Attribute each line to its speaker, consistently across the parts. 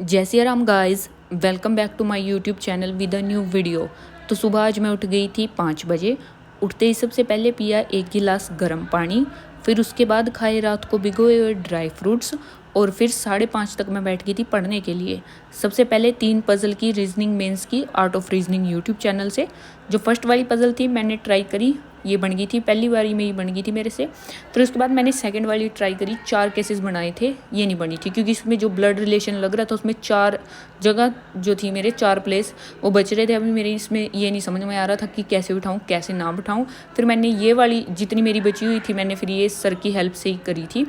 Speaker 1: जय Siya Ram guys, welcome back to my YouTube channel with a new video. तो सुबह आज मैं उठ गई थी 5 बजे। उठते ही सबसे पहले पिया 1 गिलास गर्म पानी, फिर उसके बाद खाए रात को भिगोए हुए ड्राई फ्रूट्स और फिर 5:30 तक मैं बैठ गई थी पढ़ने के लिए। सबसे पहले 3 पज़ल की रीजनिंग मेंस की art of reasoning YouTube channel से। जो फर्स्ट वाली पज़ल थी मैंने ट्राई करी, ये बन गई थी, पहली बारी में ही बन गई थी मेरे से। फिर उसके बाद मैंने सेकंड वाली ट्राई करी, 4 केसेस बनाए थे, ये नहीं बनी थी क्योंकि इसमें जो ब्लड रिलेशन लग रहा था उसमें 4 जगह जो थी मेरे 4 प्लेस वो बच रहे थे। अभी मेरे इसमें ये नहीं समझ में आ रहा था कि कैसे उठाऊँ कैसे ना उठाऊँ। फिर मैंने ये वाली जितनी मेरी बची हुई थी मैंने फिर ये सर की हेल्प से ही करी थी।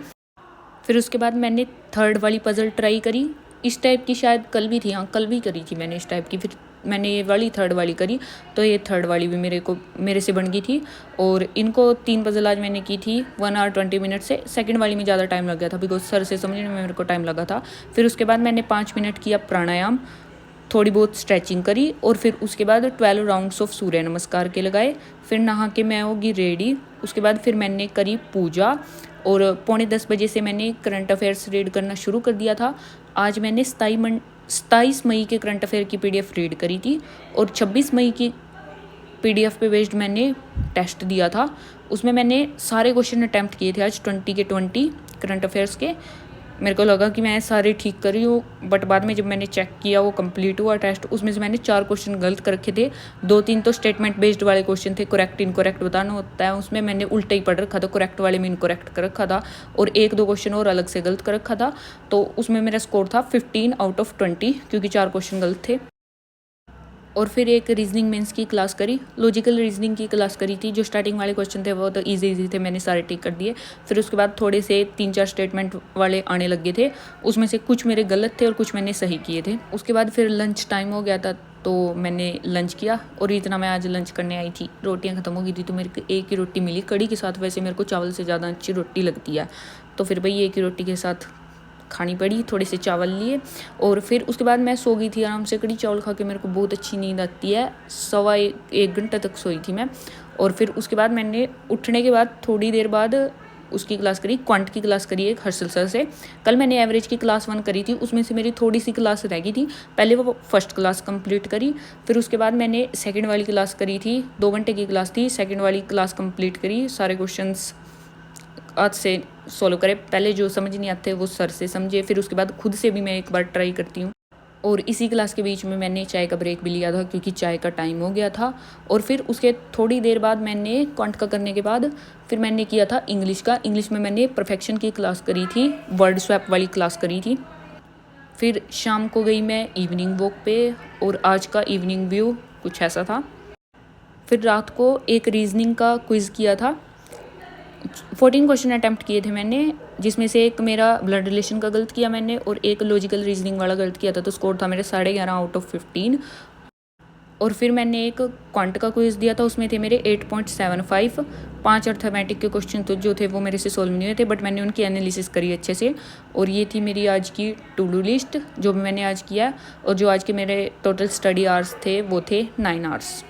Speaker 1: फिर उसके बाद मैंने थर्ड वाली पज़ल ट्राई करी, इस टाइप की शायद कल भी थी, हाँ कल भी करी थी मैंने इस टाइप की। फिर मैंने ये वाली थर्ड वाली करी तो ये थर्ड वाली भी मेरे से बन गई थी। और इनको 3 पज़ल आज मैंने की थी 1 आवर 20 मिनट से। सेकंड वाली में ज़्यादा टाइम लग गया था बिकॉज सर से समझने में मेरे को टाइम लगा था। फिर उसके बाद मैंने 5 मिनट किया प्राणायाम, थोड़ी बहुत स्ट्रेचिंग करी और फिर उसके बाद 12 राउंड्स ऑफ सूर्य नमस्कार के लगाए। फिर नहा के मैं होगी रेडी। उसके बाद फिर मैंने करी पूजा और 9:45 से मैंने करंट अफेयर्स रीड करना शुरू कर दिया था। आज मैंने 27 मई के करंट अफेयर की PDF रीड करी थी और 26 मई की PDF पे बेस्ड मैंने टेस्ट दिया था। उसमें मैंने सारे क्वेश्चन अटैम्प्ट किए थे आज 20 के 20 करंट अफेयर्स के। मेरे को लगा कि मैं सारे ठीक कर रही हूँ, बट बाद में जब मैंने चेक किया वो कंप्लीट हुआ टेस्ट, उसमें से मैंने 4 क्वेश्चन गलत कर रखे थे। 2-3 तो स्टेटमेंट बेस्ड वाले क्वेश्चन थे, करेक्ट इनकरेक्ट बताना होता है, उसमें मैंने उल्टा ही पढ़ रखा था, करेक्ट वाले में इनकरेक्ट कर रखा था और 1-2 क्वेश्चन और अलग से गलत कर रखा था। तो उसमें मेरा स्कोर था 15 आउट ऑफ 20 क्योंकि 4 क्वेश्चन गलत थे। और फिर एक रीजनिंग मेंस की क्लास करी, लॉजिकल रीजनिंग की क्लास करी थी। जो स्टार्टिंग वाले क्वेश्चन थे वो तो इजी थे, मैंने सारे टिक कर दिए। फिर उसके बाद थोड़े से 3-4 स्टेटमेंट वाले आने लगे थे, उसमें से कुछ मेरे गलत थे और कुछ मैंने सही किए थे। उसके बाद फिर लंच टाइम हो गया था तो मैंने लंच किया और इतना मैं आज लंच करने आई थी। रोटियां ख़त्म हो गई थी तो मेरे को एक ही रोटी मिली कड़ी के साथ। वैसे मेरे को चावल से ज़्यादा अच्छी रोटी लगती है तो फिर भाई एक ही रोटी के साथ खानी पड़ी। थोड़े से चावल लिए और फिर उसके बाद मैं सो गई थी आराम से। कड़ी चावल खा के मेरे को बहुत अच्छी नींद आती है। 1.25 घंटा तक सोई थी मैं। और फिर उसके बाद मैंने उठने के बाद थोड़ी देर बाद उसकी क्लास करी, क्वांट की क्लास करी एक हर्षल सर से। कल मैंने एवरेज की क्लास 1 करी थी, उसमें से मेरी थोड़ी सी क्लास रह गई थी। पहले वो फर्स्ट क्लास कंप्लीट करी, फिर उसके बाद मैंने सेकंड वाली क्लास करी थी, 2 घंटे की क्लास थी। सेकंड वाली क्लास कंप्लीट करी, सारे क्वेश्चंस आज से सॉल्व करे। पहले जो समझ नहीं आते वो सर से समझे, फिर उसके बाद खुद से भी मैं एक बार ट्राई करती हूँ। और इसी क्लास के बीच में मैंने चाय का ब्रेक भी लिया था क्योंकि चाय का टाइम हो गया था। और फिर उसके थोड़ी देर बाद मैंने क्वांट का करने के बाद फिर मैंने किया था इंग्लिश का। इंग्लिश में मैंने परफेक्शन की क्लास करी थी, वर्ड स्वैप वाली क्लास करी थी। फिर शाम को गई मैं इवनिंग वॉक पे और आज का इवनिंग व्यू कुछ ऐसा था। फिर रात को एक रीजनिंग का क्विज़ किया था, 14 क्वेश्चन अटैम्प्ट किए थे मैंने, जिसमें से एक मेरा ब्लड रिलेशन का गलत किया मैंने और एक लॉजिकल रीजनिंग वाला गलत किया था। तो स्कोर था मेरे 11.5 आउट ऑफ 15। और फिर मैंने एक क्वांट का क्विज़ दिया था, उसमें थे मेरे 8.75। 5 अर्थमेटिक के क्वेश्चन तो जो थे वो मेरे से सोल्व नहीं हुए थे, बट मैंने उनकी एनालिसिस करी अच्छे से। और ये थी मेरी आज की टू डू लिस्ट जो भी मैंने आज किया। और जो आज के मेरे टोटल स्टडी आवर्स थे वो थे 9 आवर्स।